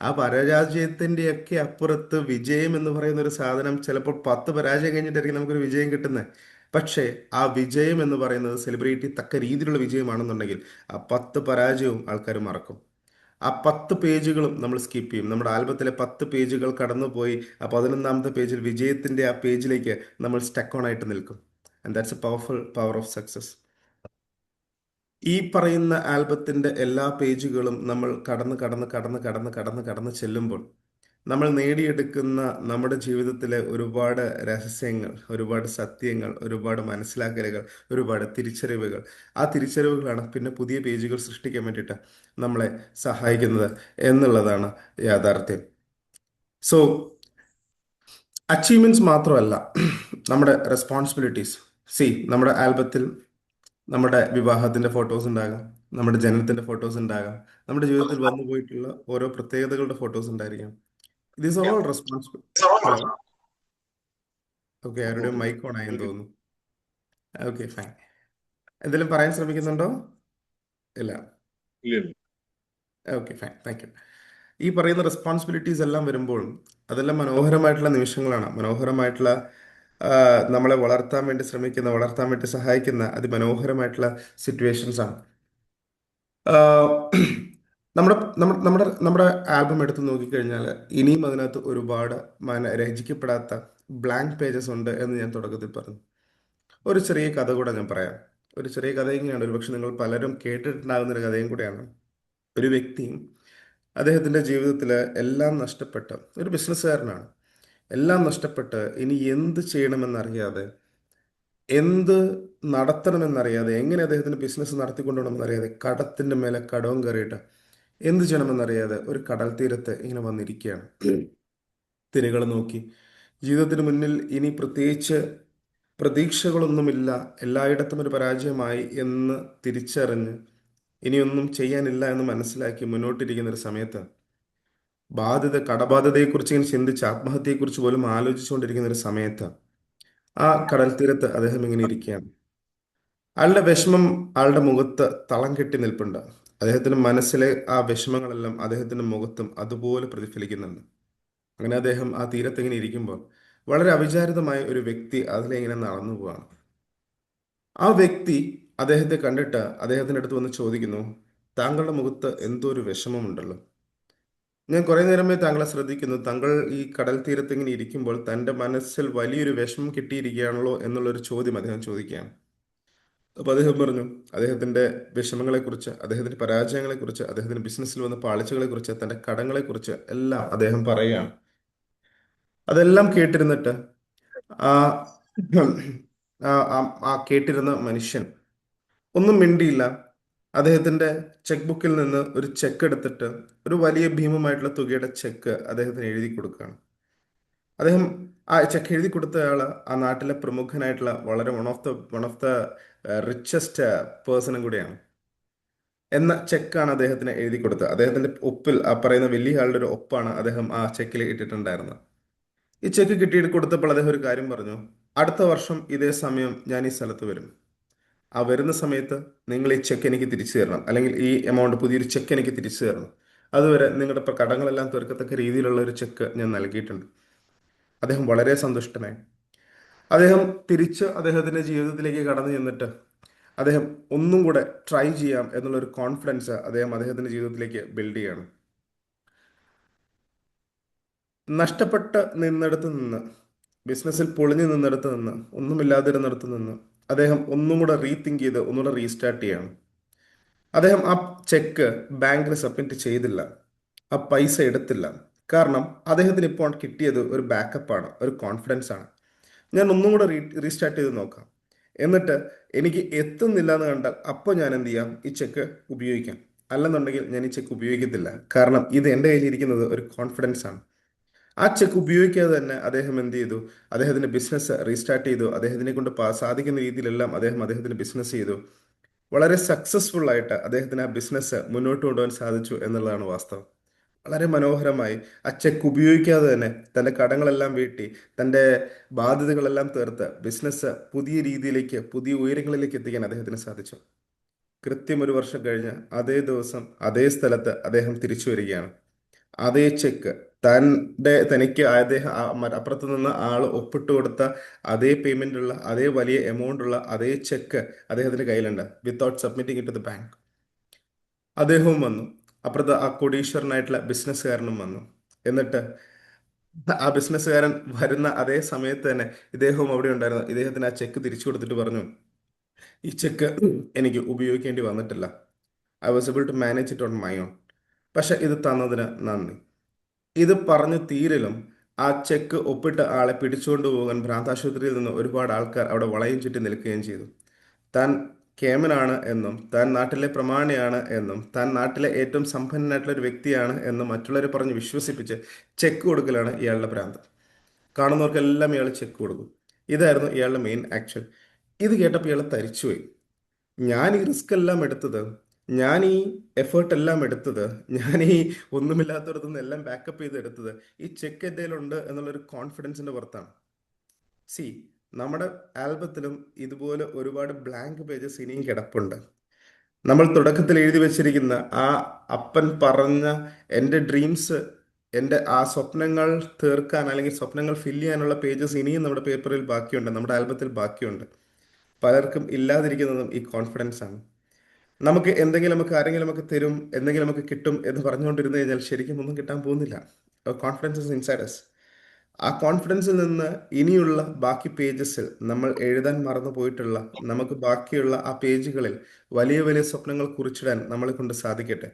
ആ പരാജയത്തിൻ്റെയൊക്കെ അപ്പുറത്ത് വിജയം എന്ന് പറയുന്ന ഒരു സാധനം ചിലപ്പോൾ 10 പരാജയം കഴിഞ്ഞിട്ടായിരിക്കും നമുക്കൊരു വിജയം കിട്ടുന്നത്. പക്ഷേ ആ വിജയം എന്ന് പറയുന്നത് സെലിബ്രേറ്റ് തക്ക രീതിയിലുള്ള വിജയമാണെന്നുണ്ടെങ്കിൽ ആ 10 പരാജയവും ആൾക്കാർ മറക്കും. ആ 10 പേജുകളും നമ്മൾ സ്കിപ്പ് ചെയ്യും. നമ്മുടെ ആൽബത്തിലെ 10 പേജുകൾ കടന്നുപോയി ആ 11ാമത്തെ പേജിൽ വിജയത്തിന്റെ ആ പേജിലേക്ക് നമ്മൾ സ്റ്റക്ക് ഓൺ ആയിട്ട് നിൽക്കും. And that's A powerful power of success. ഈ പറയുന്ന ആൽബത്തിന്റെ എല്ലാ പേജുകളും നമ്മൾ കടന്ന് ചെല്ലുമ്പോൾ നമ്മൾ നേടിയെടുക്കുന്ന നമ്മുടെ ജീവിതത്തിലെ ഒരുപാട് രഹസ്യങ്ങൾ, ഒരുപാട് സത്യങ്ങൾ, ഒരുപാട് മനസ്സിലാക്കലുകൾ, ഒരുപാട് തിരിച്ചറിവുകൾ, ആ തിരിച്ചറിവുകളാണ് പിന്നെ പുതിയ പേജുകൾ സൃഷ്ടിക്കാൻ വേണ്ടിയിട്ട് നമ്മളെ സഹായിക്കുന്നത് എന്നുള്ളതാണ് യാഥാർത്ഥ്യം. സോ അച്ചീവ്മെന്റ്സ് മാത്രമല്ല നമ്മുടെ റെസ്പോൺസിബിലിറ്റീസ്. നമ്മുടെ ആൽബത്തിൽ നമ്മുടെ വിവാഹത്തിന്റെ ഫോട്ടോസ് ഉണ്ടാകാം, നമ്മുടെ ജനനത്തിന്റെ ഫോട്ടോസ് ഉണ്ടാകാം, നമ്മുടെ ജീവിതത്തിൽ വന്നു പോയിട്ടുള്ള ഓരോ പ്രത്യേകതകളുടെ ഫോട്ടോസ് ഉണ്ടായിരിക്കാം. These are all responsible. Hello, okay, ആരുടെയും മൈക്ക് ഓൺ ആയെന്ന് തോന്നുന്നു. Okay, fine. എന്തെങ്കിലും പറയാൻ ശ്രമിക്കുന്നുണ്ടോ? ഇല്ല. Okay, fine, thank you. ഈ പറയുന്ന റെസ്പോൺസിബിലിറ്റീസ് എല്ലാം വരുമ്പോഴും അതെല്ലാം മനോഹരമായിട്ടുള്ള നിമിഷങ്ങളാണ്, മനോഹരമായിട്ടുള്ള നമ്മളെ വളർത്താൻ വേണ്ടി സഹായിക്കുന്ന അതിമനോഹരമായിട്ടുള്ള സിറ്റുവേഷൻസ് ആണ്. നമ്മുടെ നമ്മുടെ നമ്മുടെ നമ്മുടെ ആൽബം എടുത്ത് നോക്കിക്കഴിഞ്ഞാൽ ഇനിയും അതിനകത്ത് ഒരുപാട് രചിക്കപ്പെടാത്ത ബ്ലാങ്ക് പേജസ് ഉണ്ട് എന്ന് ഞാൻ തുടക്കത്തിൽ പറഞ്ഞു. ഒരു ചെറിയ കഥ കൂടെ ഞാൻ പറയാം. ഒരു ചെറിയ കഥ ഇങ്ങനെയാണ്, ഒരുപക്ഷെ നിങ്ങൾ പലരും കേട്ടിട്ടുണ്ടാകുന്ന ഒരു കഥയും കൂടെയാണ്. ഒരു വ്യക്തി അദ്ദേഹത്തിൻ്റെ ജീവിതത്തിൽ എല്ലാം നഷ്ടപ്പെട്ട്, ഒരു ബിസിനസ്സുകാരനാണ്, എല്ലാം നഷ്ടപ്പെട്ട് ഇനി എന്ത് ചെയ്യണമെന്നറിയാതെ, എന്ത് നടത്തണമെന്നറിയാതെ, എങ്ങനെ അദ്ദേഹത്തിന് ബിസിനസ് നടത്തിക്കൊണ്ടുപോകണമെന്നറിയാതെ, കടത്തിൻ്റെ മേലെ കടവും കയറിയിട്ട് എന്ത് ചെയ്യണമെന്നറിയാതെ ഒരു കടൽ തീരത്ത് ഇങ്ങനെ വന്നിരിക്കുകയാണ്. തിരകൾ നോക്കി ജീവിതത്തിന് മുന്നിൽ ഇനി പ്രത്യേകിച്ച് പ്രതീക്ഷകളൊന്നുമില്ല, എല്ലായിടത്തും ഒരു പരാജയമായി എന്ന് തിരിച്ചറിഞ്ഞ് ഇനിയൊന്നും ചെയ്യാനില്ല എന്ന് മനസ്സിലാക്കി മുന്നോട്ടിരിക്കുന്ന ഒരു സമയത്ത് കടബാധ്യതയെക്കുറിച്ച് ഇങ്ങനെ ചിന്തിച്ച് ആത്മഹത്യയെക്കുറിച്ച് പോലും ആലോചിച്ചുകൊണ്ടിരിക്കുന്ന ഒരു സമയത്ത് ആ കടൽ തീരത്ത് അദ്ദേഹം ഇങ്ങനെ ഇരിക്കുകയാണ്. ആളുടെ വിഷമം ആളുടെ മുഖത്ത് തളം കെട്ടി നിൽപ്പുണ്ട്. അദ്ദേഹത്തിന്റെ മനസ്സിലെ ആ വിഷമങ്ങളെല്ലാം അദ്ദേഹത്തിന്റെ മുഖത്തും അതുപോലെ പ്രതിഫലിക്കുന്നുണ്ട്. അങ്ങനെ അദ്ദേഹം ആ തീരത്ത് ഇങ്ങനെ ഇരിക്കുമ്പോൾ വളരെ അവിചാരിതമായ ഒരു വ്യക്തി അതിലിങ്ങനെ നടന്നു പോവാണ്. ആ വ്യക്തി അദ്ദേഹത്തെ കണ്ടിട്ട് അദ്ദേഹത്തിന്റെ അടുത്ത് വന്ന് ചോദിക്കുന്നു, താങ്കളുടെ മുഖത്ത് എന്തോ ഒരു വിഷമമുണ്ടല്ലോ. ഞാൻ കുറെ നേരമേ താങ്കളെ ശ്രദ്ധിക്കുന്നു. താങ്കൾ ഈ കടൽ തീരത്ത് ഇങ്ങനെ ഇരിക്കുമ്പോൾ തൻ്റെ മനസ്സിൽ വലിയൊരു വിഷമം കിട്ടിയിരിക്കുകയാണല്ലോ എന്നുള്ളൊരു ചോദ്യം അദ്ദേഹം ചോദിക്കുകയാണ്. അപ്പൊ അദ്ദേഹം പറഞ്ഞു അദ്ദേഹത്തിന്റെ വിഷമങ്ങളെക്കുറിച്ച്, അദ്ദേഹത്തിന്റെ പരാജയങ്ങളെക്കുറിച്ച്, അദ്ദേഹത്തിന്റെ ബിസിനസ്സിൽ വന്ന പാളിച്ചകളെക്കുറിച്ച്, തന്റെ കടങ്ങളെക്കുറിച്ച് എല്ലാം അദ്ദേഹം പറയുകയാണ്. അതെല്ലാം കേട്ടിരുന്നിട്ട് ആ ആ ആ കേട്ടിരുന്ന മനുഷ്യൻ ഒന്നും മിണ്ടിയില്ല. അദ്ദേഹത്തിന്റെ ചെക്ക് ബുക്കിൽ നിന്ന് ഒരു ചെക്ക് എടുത്തിട്ട് ഒരു വലിയ ഭീമമായിട്ടുള്ള തുകയുടെ ചെക്ക് അദ്ദേഹത്തിന് എഴുതി കൊടുക്കുകയാണ്. അദ്ദേഹം ആ ചെക്ക് എഴുതി കൊടുത്തയാള് ആ നാട്ടിലെ പ്രമുഖനായിട്ടുള്ള വളരെ വൺ ഓഫ് ദ റിച്ചസ്റ്റ് പേഴ്സണും കൂടിയാണ്. എന്ന ചെക്കാണ് അദ്ദേഹത്തിന് എഴുതി കൊടുത്തത്. അദ്ദേഹത്തിന്റെ ഒപ്പിൽ, ആ പറയുന്ന വലിയ ആളുടെ ഒരു ഒപ്പാണ് അദ്ദേഹം ആ ചെക്കിൽ ഇട്ടിട്ടുണ്ടായിരുന്നത്. ഈ ചെക്ക് കിട്ടിയിട്ട് കൊടുത്തപ്പോൾ അദ്ദേഹം ഒരു കാര്യം പറഞ്ഞു: അടുത്ത വർഷം ഇതേ സമയം ഞാൻ ഈ സ്ഥലത്ത് വരും. ആ വരുന്ന സമയത്ത് നിങ്ങൾ ഈ ചെക്ക് എനിക്ക് തിരിച്ചു തരണം, അല്ലെങ്കിൽ ഈ എമൗണ്ട്, പുതിയൊരു ചെക്ക് എനിക്ക് തിരിച്ചു തരണം. അതുവരെ നിങ്ങളുടെ ഇപ്പൊ കടങ്ങളെല്ലാം തീർക്കത്തക്ക രീതിയിലുള്ള ഒരു ചെക്ക് ഞാൻ നൽകിയിട്ടുണ്ട്. അദ്ദേഹം വളരെ സന്തുഷ്ടനായി. അദ്ദേഹം തിരിച്ച് അദ്ദേഹത്തിന്റെ ജീവിതത്തിലേക്ക് കടന്നു ചെന്നിട്ട് അദ്ദേഹം ഒന്നും കൂടെ ട്രൈ ചെയ്യാം എന്നുള്ള ഒരു കോൺഫിഡൻസ് അദ്ദേഹത്തിന്റെ ജീവിതത്തിലേക്ക് ബിൽഡ് ചെയ്യാണ്. നഷ്ടപ്പെട്ട് നിന്നിടത്ത് നിന്ന്, ബിസിനസ്സിൽ പൊളിഞ്ഞു നിന്നിടത്ത് നിന്ന്, ഒന്നുമില്ലാതിരുന്നിടത്ത് നിന്ന് അദ്ദേഹം ഒന്നും കൂടെ റീതിങ്ക് ചെയ്ത് ഒന്നുകൂടെ റീസ്റ്റാർട്ട് ചെയ്യാണ്. അദ്ദേഹം ആ ചെക്ക് ബാങ്കിൽ സബ്മിറ്റ് ചെയ്തില്ല, ആ പൈസ എടുത്തില്ല. കാരണം അദ്ദേഹത്തിന് ഇപ്പോൾ കിട്ടിയത് ഒരു ബാക്കപ്പാണ്, ഒരു കോൺഫിഡൻസ് ആണ്. ഞാൻ ഒന്നും കൂടെ റീസ്റ്റാർട്ട് ചെയ്ത് നോക്കാം. എന്നിട്ട് എനിക്ക് എത്തുന്നില്ല എന്ന് കണ്ടാൽ അപ്പോൾ ഞാൻ എന്ത് ചെയ്യാം, ഈ ചെക്ക് ഉപയോഗിക്കാം. അല്ലെന്നുണ്ടെങ്കിൽ ഞാൻ ഈ ചെക്ക് ഉപയോഗിക്കത്തില്ല. കാരണം ഇത് എൻ്റെ കയ്യിലിരിക്കുന്നത് ഒരു കോൺഫിഡൻസ് ആണ്. ആ ചെക്ക് ഉപയോഗിക്കാതെ തന്നെ അദ്ദേഹം എന്ത് ചെയ്തു, അദ്ദേഹത്തിന്റെ ബിസിനസ് റീസ്റ്റാർട്ട് ചെയ്തു. അദ്ദേഹത്തിനെ കൊണ്ട് സാധിക്കുന്ന രീതിയിലെല്ലാം അദ്ദേഹത്തിന്റെ ബിസിനസ് ചെയ്തു. വളരെ സക്സസ്ഫുൾ ആയിട്ട് അദ്ദേഹത്തിന് ആ ബിസിനസ് മുന്നോട്ട് കൊണ്ടുപോകാൻ സാധിച്ചു എന്നുള്ളതാണ് വാസ്തവം. വളരെ മനോഹരമായി ആ ചെക്ക് ഉപയോഗിക്കാതെ തന്നെ തൻ്റെ കടങ്ങളെല്ലാം വീട്ടി, തൻ്റെ ബാധ്യതകളെല്ലാം തീർത്ത് ബിസിനസ് പുതിയ രീതിയിലേക്ക്, പുതിയ ഉയരങ്ങളിലേക്ക് എത്തിക്കാൻ അദ്ദേഹത്തിന് സാധിച്ചു. കൃത്യം ഒരു വർഷം കഴിഞ്ഞ് അതേ ദിവസം അതേ സ്ഥലത്ത് അദ്ദേഹം തിരിച്ചു വരികയാണ്. അതേ ചെക്ക്, തനിക്ക് അദ്ദേഹം അപ്പുറത്ത് നിന്ന് ആള് ഒപ്പിട്ട് കൊടുത്ത അതേ പേയ്മെന്റ് ഉള്ള, അതേ വലിയ എമൗണ്ട് ഉള്ള അതേ ചെക്ക് അദ്ദേഹത്തിന്റെ കയ്യിലുണ്ട്, without submitting it to the bank. അദ്ദേഹവും വന്നു. അപ്പുറത്ത് ആ കോടീശ്വരനായിട്ടുള്ള ബിസിനസ്സുകാരനും വന്നു. എന്നിട്ട് ആ ബിസിനസ്സുകാരൻ വരുന്ന അതേ സമയത്ത് തന്നെ ഇദ്ദേഹവും അവിടെ ഉണ്ടായിരുന്നു. ഇദ്ദേഹത്തിന് ആ ചെക്ക് തിരിച്ചു കൊടുത്തിട്ട് പറഞ്ഞു: ഈ ചെക്ക് എനിക്ക് ഉപയോഗിക്കേണ്ടി വന്നിട്ടില്ല. I was able to manage it on my own. പക്ഷെ ഇത് തന്നതിന് നന്ദി. ഇത് പറഞ്ഞു തീരലും ആ ചെക്ക് ഒപ്പിട്ട ആളെ പിടിച്ചുകൊണ്ട് പോകാൻ ഭ്രാന്താശുപത്രിയിൽ നിന്ന് ഒരുപാട് ആൾക്കാർ അവിടെ വളയും ചുറ്റി നിൽക്കുകയും ചെയ്തു. താൻ കേമനാണ് എന്നും, താൻ നാട്ടിലെ പ്രമാണിയാണ് എന്നും, താൻ നാട്ടിലെ ഏറ്റവും സമ്പന്നനായിട്ടുള്ള ഒരു വ്യക്തിയാണ് എന്നും മറ്റുള്ളവരെ പറഞ്ഞ് വിശ്വസിപ്പിച്ച് ചെക്ക് കൊടുക്കലാണ് ഇയാളുടെ ഭ്രാന്ത്. കാണുന്നവർക്കെല്ലാം ഇയാൾ ചെക്ക് കൊടുക്കും. ഇതായിരുന്നു ഇയാളുടെ മെയിൻ ആക്ഷൻ. ഇത് കേട്ടപ്പോൾ ഇയാൾ തരിച്ചുപോയി. ഞാൻ ഈ റിസ്ക് എല്ലാം എടുത്തത്, ഞാൻ ഈ എഫേർട്ട് എല്ലാം എടുത്തത്, ഞാൻ ഈ ഒന്നുമില്ലാത്തടത്തു നിന്ന് എല്ലാം ബാക്കപ്പ് ചെയ്ത് എടുത്തത് ഈ ചെക്ക് എൻ്റെ കയ്യിലുണ്ട് എന്നുള്ളൊരു കോൺഫിഡൻസിന്റെ പുറത്താണ്. സി, നമ്മുടെ ആൽബത്തിലും ഇതുപോലെ ഒരുപാട് ബ്ലാങ്ക് പേജസ് ഇനിയും കിടപ്പുണ്ട്. നമ്മൾ തുടക്കത്തിൽ എഴുതി വെച്ചിരിക്കുന്ന ആ അപ്പൻ പറഞ്ഞ എൻ്റെ ഡ്രീംസ്, എൻ്റെ ആ സ്വപ്നങ്ങൾ തീർക്കാൻ അല്ലെങ്കിൽ സ്വപ്നങ്ങൾ ഫില്ല് ചെയ്യാനുള്ള പേജസ് ഇനിയും നമ്മുടെ പേപ്പറിൽ ബാക്കിയുണ്ട്, നമ്മുടെ ആൽബത്തിൽ ബാക്കിയുണ്ട്. പലർക്കും ഇല്ലാതിരിക്കുന്നതും ഈ കോൺഫിഡൻസ് ആണ്. നമുക്ക് ആരെങ്കിലും നമുക്ക് തരും, എന്തെങ്കിലും നമുക്ക് കിട്ടും എന്ന് പറഞ്ഞുകൊണ്ടിരുന്നു കഴിഞ്ഞാൽ ശരിക്കും ഒന്നും കിട്ടാൻ പോകുന്നില്ല. Confidence is inside us. ആ കോൺഫിഡൻസിൽ നിന്ന് ഇനിയുള്ള ബാക്കി പേജസിൽ നമ്മൾ എഴുതാൻ മറന്നു പോയിട്ടുള്ള, നമുക്ക് ബാക്കിയുള്ള ആ പേജുകളിൽ വലിയ വലിയ സ്വപ്നങ്ങൾ കുറിച്ചിടാൻ നമ്മളെ കൊണ്ട് സാധിക്കട്ടെ.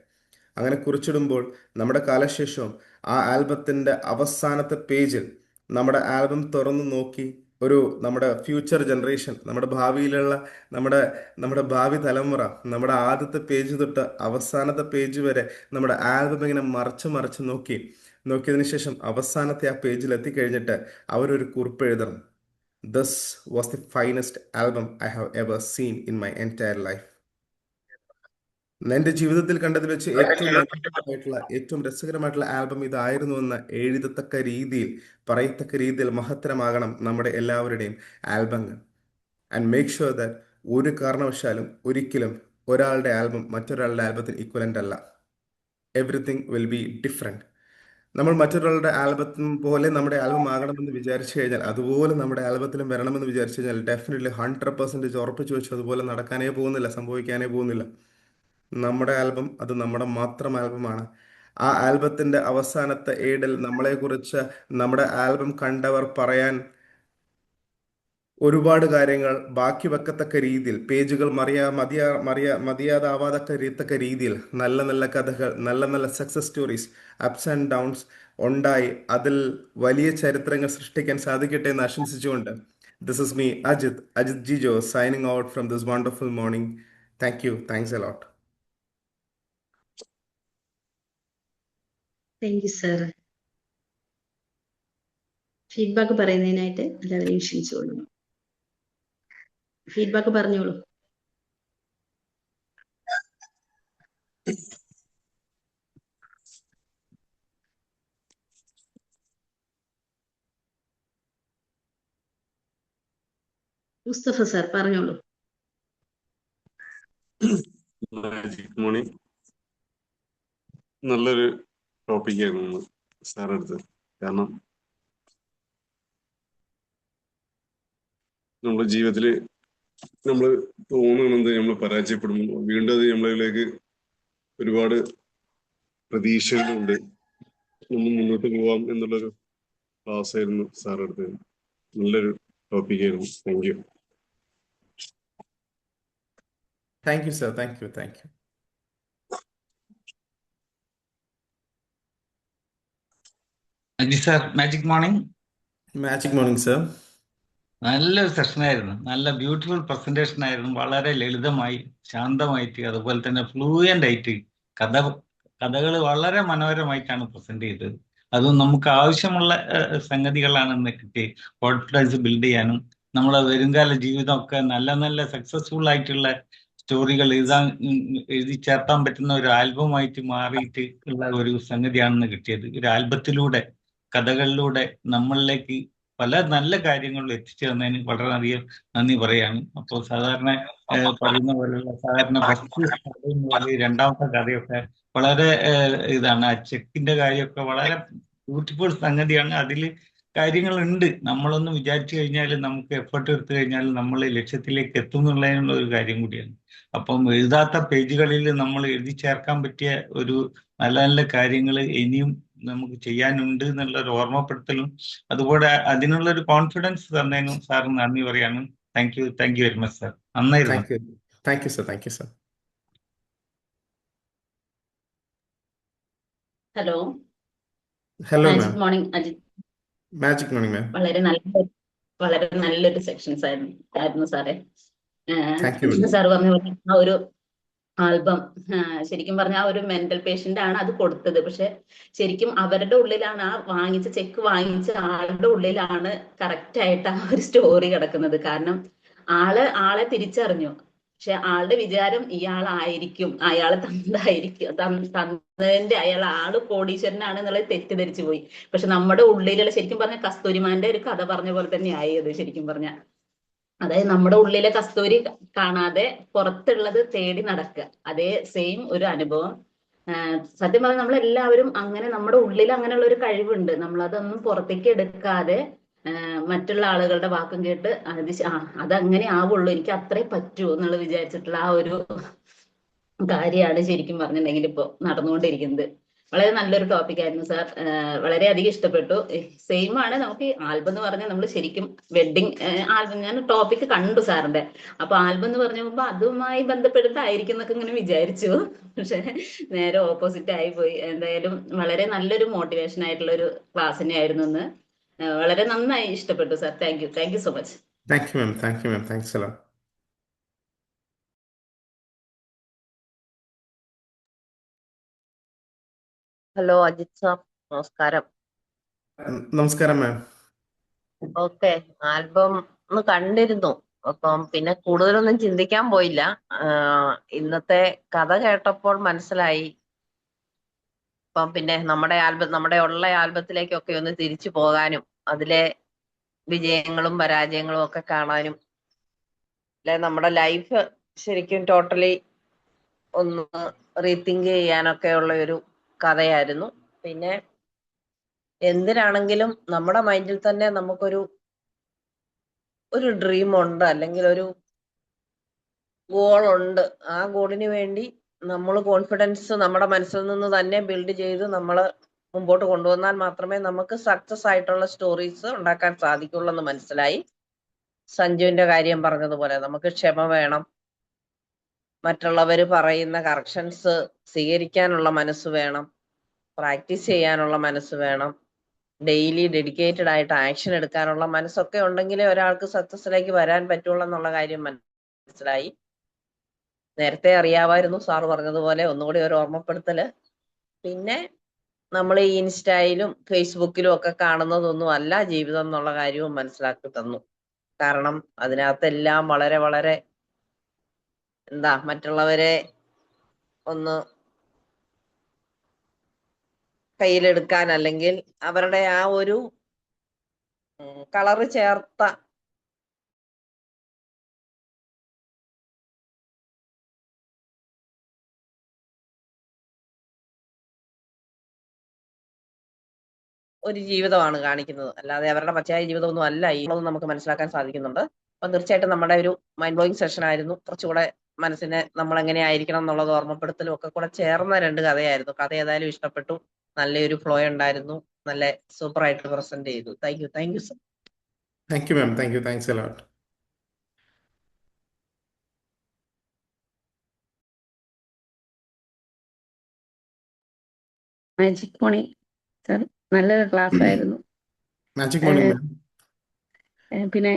അങ്ങനെ കുറിച്ചിടുമ്പോൾ നമ്മുടെ കാലശേഷവും ആ ആൽബത്തിന്റെ അവസാനത്തെ പേജിൽ നമ്മുടെ ആൽബം തുറന്നു നോക്കി ഒരു നമ്മുടെ ഫ്യൂച്ചർ ജനറേഷൻ, നമ്മുടെ ഭാവിയിലുള്ള നമ്മുടെ നമ്മുടെ ഭാവി തലമുറ നമ്മുടെ ആദ്യത്തെ പേജ് തൊട്ട് അവസാനത്തെ പേജ് വരെ നമ്മുടെ ആൽബം ഇങ്ങനെ മറച്ച് മറച്ച് നോക്കിയതിനു ശേഷം അവസാനത്തെ ആ പേജിൽ എത്തിക്കഴിഞ്ഞിട്ട് അവരൊരു കുറിപ്പ് എഴുതണം: this was the finest album I have ever seen in my entire life. എന്റെ ജീവിതത്തിൽ കണ്ടതിൽ വെച്ച് ഏറ്റവും മനോഹരമായിട്ടുള്ള, ഏറ്റവും രസകരമായിട്ടുള്ള ആൽബം ഇതായിരുന്നു എന്ന് എഴുതത്തക്ക രീതിയിൽ, പറയത്തക്ക രീതിയിൽ മഹത്തരമാകണം നമ്മുടെ എല്ലാവരുടെയും ആൽബങ്ങൾ. ആൻഡ് മേക്ക് ഷുവർ ദാറ്റ് ഒരു കാരണവശാലും ഒരിക്കലും ഒരാളുടെ ആൽബം മറ്റൊരാളുടെ ആൽബത്തിന് ഈക്വലൻ്റ് അല്ല. Everything will be different. നമ്മൾ മറ്റൊരാളുടെ ആൽബത്തിന് പോലെ നമ്മുടെ ആൽബം ആകണമെന്ന് വിചാരിച്ചു കഴിഞ്ഞാൽ, അതുപോലെ നമ്മുടെ ആൽബത്തിലും വരണമെന്ന് വിചാരിച്ചു കഴിഞ്ഞാൽ ഡെഫിനറ്റ്ലി 100% ഉറപ്പിച്ചു വെച്ചു അതുപോലെ നടക്കാനേ പോകുന്നില്ല, സംഭവിക്കാനേ പോകുന്നില്ല. നമ്മുടെ ആൽബം അത് നമ്മുടെ മാത്രം ആൽബമാണ്. ആ ആൽബത്തിന്റെ അവസാനത്തെ ഏഡിൽ നമ്മളെക്കുറിച്ച് നമ്മുടെ ആൽബം കണ്ടവർ പറയാൻ ഒരുപാട് കാര്യങ്ങൾ ബാക്കി വെക്കത്തക്ക രീതിയിൽ, പേജുകൾ മതിയാതാവാതക്ക രീതിയിൽ നല്ല നല്ല കഥകൾ, നല്ല നല്ല success stories, ups and downs ഉണ്ടായി അതിൽ വലിയ ചരിത്രങ്ങൾ സൃഷ്ടിക്കാൻ സാധിക്കട്ടെ എന്ന് ആശംസിച്ചുകൊണ്ട്, this is me Ajith Jijo, signing out from this wonderful morning. Thank you. Thanks a lot. Thank you sir. Feedback പറയുന്നതിനായിട്ട് എല്ലാവരെയും ക്ഷണിച്ചുകൊള്ളുന്നു. ഫീഡ്ബാക്ക് പറഞ്ഞോളൂ. മുസ്തഫ സർ പറഞ്ഞോളൂ. മാജിക് മോർണിംഗ് നല്ലൊരു ടോപ്പിക്കായിരുന്നു സാർ എടുത്തത്. കാരണം നമ്മുടെ ജീവിതത്തിൽ നമ്മൾ തോന്നുന്നത് നമ്മൾ പരാജയപ്പെടുമ്പോൾ വീണ്ടും അത് നമ്മളിലേക്ക് ഒരുപാട് പ്രതീക്ഷകളുണ്ട്, നമ്മൾ മുന്നോട്ട് പോവാം എന്നുള്ളൊരു ക്ലാസ് ആയിരുന്നു സാർ എടുത്തത്. നല്ലൊരു ടോപ്പിക്കായിരുന്നു. Thank you. Thank you sir. Thank you. Thank you. Aji sir, magic morning. Magic morning sir. നല്ലൊരു സെഷനായിരുന്നു. നല്ല ബ്യൂട്ടിഫുൾ പ്രസന്റേഷൻ ആയിരുന്നു. വളരെ ലളിതമായി, ശാന്തമായിട്ട്, അതുപോലെ തന്നെ ഫ്ലൂയന്റ് ആയിട്ട് കഥകൾ വളരെ മനോഹരമായിട്ടാണ് പ്രസന്റ് ചെയ്തത്. അതും നമുക്ക് ആവശ്യമുള്ള സംഗതികളാണ് കിട്ടി. കോൺഫിഡൻസ് ബിൽഡ് ചെയ്യാനും നമ്മളെ വരുംകാല ജീവിതമൊക്കെ നല്ല നല്ല സക്സസ്ഫുൾ ആയിട്ടുള്ള സ്റ്റോറികൾ എഴുതി ചേർത്താൻ പറ്റുന്ന ഒരു ആൽബമായിട്ട് മാറിയിട്ട് ഉള്ള ഒരു സംഗതിയാണെന്ന് കിട്ടിയത്. ഒരു ആൽബത്തിലൂടെ, കഥകളിലൂടെ നമ്മളിലേക്ക് പല നല്ല കാര്യങ്ങളും എത്തിച്ചേർന്നതിന് വളരെയധികം നന്ദി പറയാണ്. അപ്പോൾ സാധാരണ പറയുന്ന പോലെയുള്ള സാധാരണ ഫസ്റ്റ് കഥയും പോലെ രണ്ടാമത്തെ കഥയൊക്കെ വളരെ ഇതാണ്. ആ ചെക്കിന്റെ കാര്യമൊക്കെ വളരെ ബ്യൂട്ടിഫുൾ സംഗതിയാണ്. അതിൽ കാര്യങ്ങളുണ്ട്. നമ്മളൊന്ന് വിചാരിച്ചു കഴിഞ്ഞാൽ, നമുക്ക് എഫേർട്ട് എടുത്തു കഴിഞ്ഞാൽ നമ്മൾ ലക്ഷ്യത്തിലേക്ക് എത്തും എന്നുള്ളതിനുള്ള ഒരു കാര്യം കൂടിയാണ്. അപ്പം എഴുതാത്ത പേജുകളിൽ നമ്മൾ എഴുതി ചേർക്കാൻ പറ്റിയ ഒരു നല്ല നല്ല കാര്യങ്ങൾ ഇനിയും നമുക്ക് ചെയ്യാനുണ്ട് എന്നുള്ള ഒരു ഓർമ്മപ്പെടുത്തലും അതുപോലെ അതിനുള്ള ഒരു കോൺഫിഡൻസ് തന്നതിനും സാറിന് നന്ദി പറയാണ്. Thank you very much sir. നന്നായിരുന്നു. Thank you sir. Thank you sir. Hello. Hello ma'am. Magic morning Ajith. Magic morning ma'am. വളരെ നല്ലൊരു സെക്ഷൻസ് ആയിരുന്നു സാറേ. Thank you. സാർ പറഞ്ഞ പോലെ ആ ഒരു ആൽബം ശരിക്കും പറഞ്ഞ ആ ഒരു മെന്റൽ പേഷ്യന്റ് ആണ് അത് കൊടുത്തത്. പക്ഷെ ശരിക്കും അവരുടെ ഉള്ളിലാണ്, ആ വാങ്ങിച്ച ചെക്ക് വാങ്ങിച്ച ആളുടെ ഉള്ളിലാണ് കറക്റ്റ് ആയിട്ട് ആ ഒരു സ്റ്റോറി കിടക്കുന്നത്. കാരണം ആളെ തിരിച്ചറിഞ്ഞു. പക്ഷെ ആളുടെ വിചാരം ഇയാളായിരിക്കും, അയാൾ തന്നതിന്റെ ആള് കോടീശ്വരനാണ് എന്നുള്ളത് തെറ്റിദ്ധരിച്ചു പോയി. പക്ഷെ നമ്മുടെ ഉള്ളിലുള്ള, ശരിക്കും പറഞ്ഞ കസ്തൂരിമാന്റെ ഒരു കഥ പറഞ്ഞ പോലെ തന്നെ ആയത് ശരിക്കും പറഞ്ഞ. അതായത് നമ്മുടെ ഉള്ളിലെ കസ്തൂരി കാണാതെ പുറത്തുള്ളത് തേടി നടക്കുക. അതേ സെയിം ഒരു അനുഭവം. സത്യം പറഞ്ഞാൽ നമ്മളെല്ലാവരും അങ്ങനെ, നമ്മുടെ ഉള്ളിൽ അങ്ങനെയുള്ള ഒരു കഴിവുണ്ട്. നമ്മളതൊന്നും പുറത്തേക്ക് എടുക്കാതെ മറ്റുള്ള ആളുകളുടെ വാക്കും കേട്ട് അതങ്ങനെ ആവുള്ളൂ, എനിക്ക് അത്രേ പറ്റൂ എന്നുള്ളത് വിചാരിച്ചിട്ടുള്ള ആ ഒരു കാര്യമാണ് ശരിക്കും പറഞ്ഞിട്ടുണ്ടെങ്കിൽ ഇപ്പൊ നടന്നുകൊണ്ടിരിക്കുന്നത്. വളരെ നല്ലൊരു ടോപ്പിക് ആയിരുന്നു സാർ. വളരെയധികം ഇഷ്ടപ്പെട്ടു. സെയിം ആണ്. നമുക്ക് ഈ ആൽബം എന്ന് പറഞ്ഞാൽ നമ്മൾ ശരിക്കും വെഡിങ് ആൽബം, ഞാൻ ടോപ്പിക് കണ്ടു സാറിന്റെ. അപ്പൊ ആൽബം എന്ന് പറഞ്ഞപ്പോ അതുമായി ബന്ധപ്പെട്ടിട്ടായിരിക്കും എന്നൊക്കെ ഇങ്ങനെ വിചാരിച്ചു. പക്ഷെ നേരെ ഓപ്പോസിറ്റ് ആയി പോയി. എന്തായാലും വളരെ നല്ലൊരു മോട്ടിവേഷൻ ആയിട്ടുള്ള ഒരു ക്ലാസ് തന്നെയായിരുന്നു ഇന്ന്. വളരെ നന്നായി ഇഷ്ടപ്പെട്ടു sir. Thank you so much. Thank you ma'am. Thank you ma'am. Thanks a lot. Hello Ajith sir, നമസ്കാരം. നമസ്കാരം മാം. ഓക്കെ, ആൽബം ഒന്ന് കണ്ടിരുന്നു. അപ്പം പിന്നെ കൂടുതലൊന്നും ചിന്തിക്കാൻ പോയില്ല. ഇന്നത്തെ കഥ കേട്ടപ്പോൾ മനസ്സിലായി. അപ്പം പിന്നെ നമ്മുടെ ഉള്ള ആൽബത്തിലേക്കൊക്കെ ഒന്ന് തിരിച്ചു പോകാനും അതിലെ വിജയങ്ങളും പരാജയങ്ങളും ഒക്കെ കാണാനും, അല്ലെ നമ്മുടെ ലൈഫ് ശരിക്കും ടോട്ടലി ഒന്ന് റീതിങ്ക് ചെയ്യാനൊക്കെ ഉള്ള ഒരു കഥയായിരുന്നു. പിന്നെ എന്തിനാണെങ്കിലും നമ്മുടെ മൈൻഡിൽ തന്നെ നമുക്കൊരു ഡ്രീം ഉണ്ട്, അല്ലെങ്കിൽ ഒരു ഗോൾ ഉണ്ട്. ആ ഗോളിന് വേണ്ടി നമ്മൾ കോൺഫിഡൻസ് നമ്മുടെ മനസ്സിൽ നിന്ന് തന്നെ ബിൽഡ് ചെയ്ത് നമ്മൾ മുമ്പോട്ട് കൊണ്ടുവന്നാൽ മാത്രമേ നമുക്ക് സക്സസ് ആയിട്ടുള്ള സ്റ്റോറീസ് ഉണ്ടാക്കാൻ സാധിക്കുള്ളൂ എന്ന് മനസ്സിലായി. സഞ്ജുവിന്റെ കാര്യം പറഞ്ഞതുപോലെ നമുക്ക് ക്ഷമ വേണം. മറ്റുള്ളവർ പറയുന്ന കറക്ഷൻസ് സ്വീകരിക്കാനുള്ള മനസ്സ് വേണം. പ്രാക്ടീസ് ചെയ്യാനുള്ള മനസ്സ് വേണം. ഡെയിലി ഡെഡിക്കേറ്റഡ് ആയിട്ട് ആക്ഷൻ എടുക്കാനുള്ള മനസ്സൊക്കെ ഉണ്ടെങ്കിലേ ഒരാൾക്ക് സക്സസിലേക്ക് വരാൻ പറ്റുള്ളൂ എന്നുള്ള കാര്യം മനസ്സിലായി. നേരത്തെ അറിയാമായിരുന്നു, സാറ് പറഞ്ഞതുപോലെ ഒന്നുകൂടി ഒരു ഓർമ്മപ്പെടുത്തല്. പിന്നെ നമ്മൾ ഈ ഇൻസ്റ്റയിലും ഫേസ്ബുക്കിലും ഒക്കെ കാണുന്നതൊന്നും അല്ല ജീവിതം എന്നുള്ള കാര്യവും മനസ്സിലാക്കി തന്നു. കാരണം അതിനകത്തെല്ലാം വളരെ വളരെ മറ്റുള്ളവരെ ഒന്ന് കയ്യിലെടുക്കാൻ അല്ലെങ്കിൽ അവരുടെ ആ ഒരു കളറ് ചേർത്ത ഒരു ജീവിതമാണ് കാണിക്കുന്നത്. അല്ലാതെ അവരുടെ പച്ചയായ ജീവിതമൊന്നും അല്ല ഈ നമുക്ക് മനസ്സിലാക്കാൻ സാധിക്കുന്നുണ്ട്. അപ്പൊ തീർച്ചയായിട്ടും നമ്മുടെ ഒരു മൈൻഡ് ബ്ലോയിങ് സെഷൻ ആയിരുന്നു. കുറച്ചുകൂടെ മനസ്സിനെ നമ്മൾ എങ്ങനെ ആയിരിക്കണം എന്നുള്ളത് ഓർമ്മപ്പെടുത്തലും ഒക്കെ കൂടെ ചേർന്ന 2 കഥയായിരുന്നു. കഥ ഏതായാലും ഇഷ്ടപ്പെട്ടു. നല്ലൊരു ഫ്ലോ ഉണ്ടായിരുന്നു. നല്ല സൂപ്പർ ആയിട്ട് പ്രസന്റ് ചെയ്തു. Thank you sir. Thank you ma'am, thank you, thanks a lot. Magic മോണി സർ, നല്ലൊരു ക്ലാസ് ആയിരുന്നു. Magic morning ma'am. പിന്നെ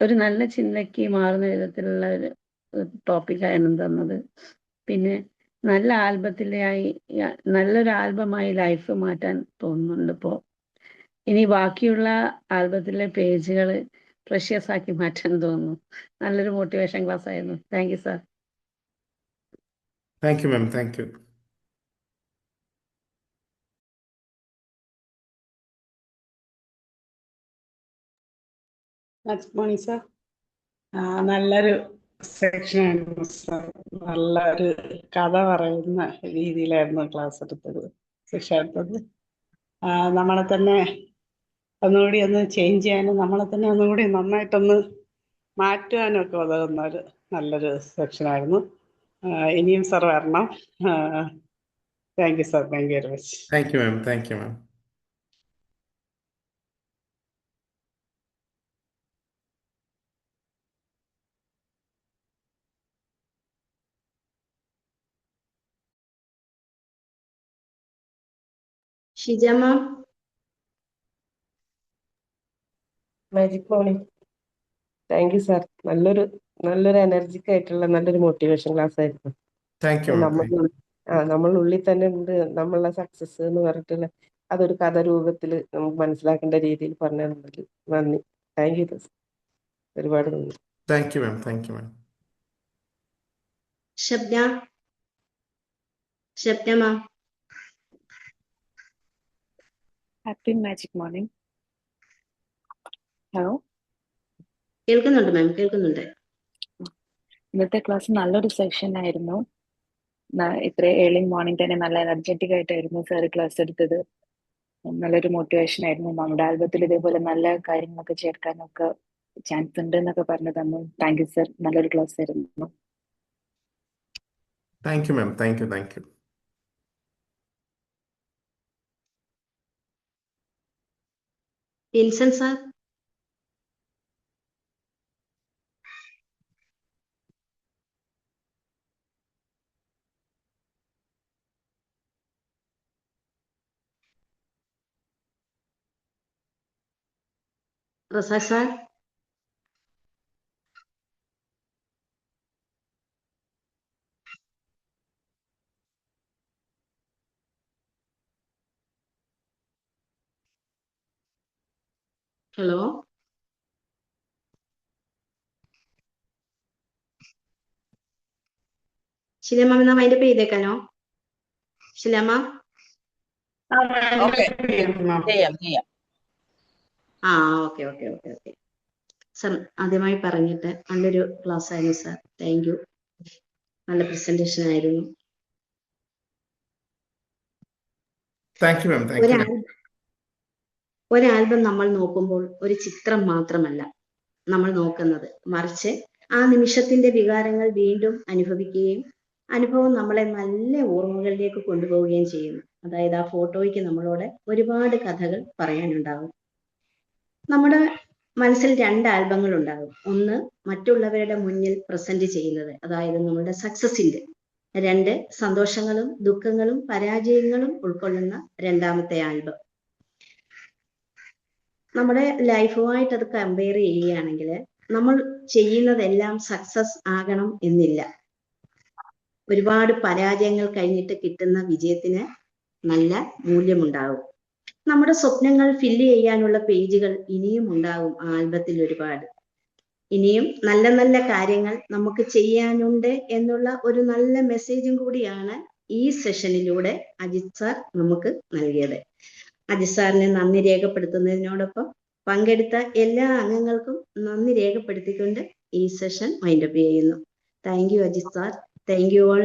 ഒരു നല്ല ചിന്തയ്ക്ക് മാറുന്ന വിധത്തിലുള്ള ഒരു ടോപ്പിക്കായിരുന്നു തന്നത്. പിന്നെ നല്ല നല്ലൊരു ആൽബമായി ലൈഫ് മാറ്റാൻ തോന്നുന്നുണ്ട് ഇപ്പോൾ. ഇനി ബാക്കിയുള്ള ആൽബത്തിലെ പേജുകൾ പ്രഷ്യസ് ആക്കി മാറ്റാൻ തോന്നുന്നു. നല്ലൊരു മോട്ടിവേഷൻ ക്ലാസ് ആയിരുന്നു. Thank you sir. Thank you ma'am, thank U. Magic morning sir, നല്ലൊരു സെക്ഷനായിരുന്നു സാർ. നല്ലൊരു കഥ പറയുന്ന രീതിയിലായിരുന്നു ക്ലാസ് എടുത്തത്, സെക്ഷൻ എടുത്തത്. നമ്മളെ തന്നെ ഒന്നുകൂടി ഒന്ന് ചേഞ്ച് ചെയ്യാനും നമ്മളെ തന്നെ ഒന്നുകൂടി നന്നായിട്ടൊന്ന് മാറ്റുവാനും ഒക്കെ ഉതകുന്ന ഒരു നല്ലൊരു സെക്ഷനായിരുന്നു. ഇനിയും സാർ വരണം. Thank you sir, thank you very much. Thank you ma'am, thank you ma'am. Shija ma'am. Magic morning. Thank you sir. നല്ലൊരു എനർജിക് ആയിട്ടുള്ള നല്ലൊരു മോട്ടിവേഷൻ ക്ലാസ് ആയിരുന്നു. Thank you ma'am. നമ്മളുള്ളിൽ തന്നെ ഉണ്ട് നമ്മളുടെ സക്സസ് എന്ന് പറഞ്ഞിട്ടുള്ള അതൊരു കഥ രൂപത്തിൽ നമുക്ക് മനസ്സിലാക്കേണ്ട രീതിയിൽ പറഞ്ഞു തന്നതിൽ നന്ദി. Thank you. ഒരുപാട് നന്ദി. Thank you ma'am, thank you ma'am. ശബ്ദ ma'am. Happy magic morning. Hello, കേൾക്കുന്നുണ്ട് മാം, കേൾക്കുന്നുണ്ട്. ഇന്നത്തെ ക്ലാസ് നല്ലൊരു സെഷൻ ആയിരുന്നു. ഇത്ര ഏർലി മോർണിംഗ് തന്നെ നല്ല എനർജറ്റിക് ആയിട്ടായിരുന്നു സാർ ക്ലാസ് എടുത്തത്. നല്ലൊരു മോട്ടിവേഷൻ ആയിരുന്നു. നമ്മുടെ ആൽബത്തിൽ ഇതേപോലെ നല്ല കാര്യങ്ങളൊക്കെ ചേർക്കാനൊക്കെ ചാൻസ് ഉണ്ട് എന്നൊക്കെ പറഞ്ഞു തന്നു. Thank you sir. നല്ലൊരു ക്ലാസ് ആയിരുന്നു. Thank you ma'am, thank you, thank U. Vinson sir. Razak sir. Hello. ശില മാം, എന്നാ വൈൻഡപ്പ് ചെയ്തേക്കാനോ? ശില മാം. ഓക്കെ, ചെയ്യാം. Okay okay okay okay sir. ആദ്യമായി പറഞ്ഞിട്ട് നല്ലൊരു ക്ലാസ് ആയിരുന്നു സാർ. Thank U. നല്ല പ്രസന്റേഷൻ ആയിരുന്നു. Thank you ma'am, thank U. ഒരു ആൽബം നമ്മൾ നോക്കുമ്പോൾ ഒരു ചിത്രം മാത്രമല്ല നമ്മൾ നോക്കുന്നത്, മറിച്ച് ആ നിമിഷത്തിന്റെ വികാരങ്ങൾ വീണ്ടും അനുഭവിക്കുകയും അനുഭവം നമ്മളെ നല്ല ഓർമ്മകളിലേക്ക് കൊണ്ടുപോവുകയും ചെയ്യുന്നു. അതായത് ആ ഫോട്ടോയ്ക്ക് നമ്മളോട് ഒരുപാട് കഥകൾ പറയാനുണ്ടാകും. നമ്മുടെ മനസ്സിൽ 2 ആൽബങ്ങൾ ഉണ്ടാകും. ഒന്ന് മറ്റുള്ളവരുടെ മുന്നിൽ പ്രസന്റ് ചെയ്യുന്നത്, അതായത് നമ്മുടെ സക്സസിന്റെ. 2 സന്തോഷങ്ങളും ദുഃഖങ്ങളും പരാജയങ്ങളും ഉൾക്കൊള്ളുന്ന രണ്ടാമത്തെ ആൽബം. നമ്മുടെ ലൈഫുമായിട്ട് അത് കമ്പയർ ചെയ്യുകയാണെങ്കിൽ നമ്മൾ ചെയ്യുന്നതെല്ലാം സക്സസ് ആകണം എന്നില്ല. ഒരുപാട് പരാജയങ്ങൾ കഴിഞ്ഞിട്ട് കിട്ടുന്ന വിജയത്തിന് നല്ല മൂല്യമുണ്ടാകും. നമ്മുടെ സ്വപ്നങ്ങൾ ഫില്ല് ചെയ്യാനുള്ള പേജുകൾ ഇനിയും ഉണ്ടാകും ആൽബത്തിൽ ഒരുപാട്. ഇനിയും നല്ല നല്ല കാര്യങ്ങൾ നമുക്ക് ചെയ്യാനുണ്ട് എന്നുള്ള ഒരു നല്ല മെസ്സേജും കൂടിയാണ് ഈ സെഷനിലൂടെ അജിത് സാർ നമുക്ക് നൽകിയത്. അജിത് സാറിനെ നന്ദി രേഖപ്പെടുത്തുന്നതിനോടൊപ്പം പങ്കെടുത്ത എല്ലാ അംഗങ്ങൾക്കും നന്ദി രേഖപ്പെടുത്തിക്കൊണ്ട് ഈ സെഷൻ വൈൻഡപ്പ് ചെയ്യുന്നു. Thank you Ajith sir. Thank you all.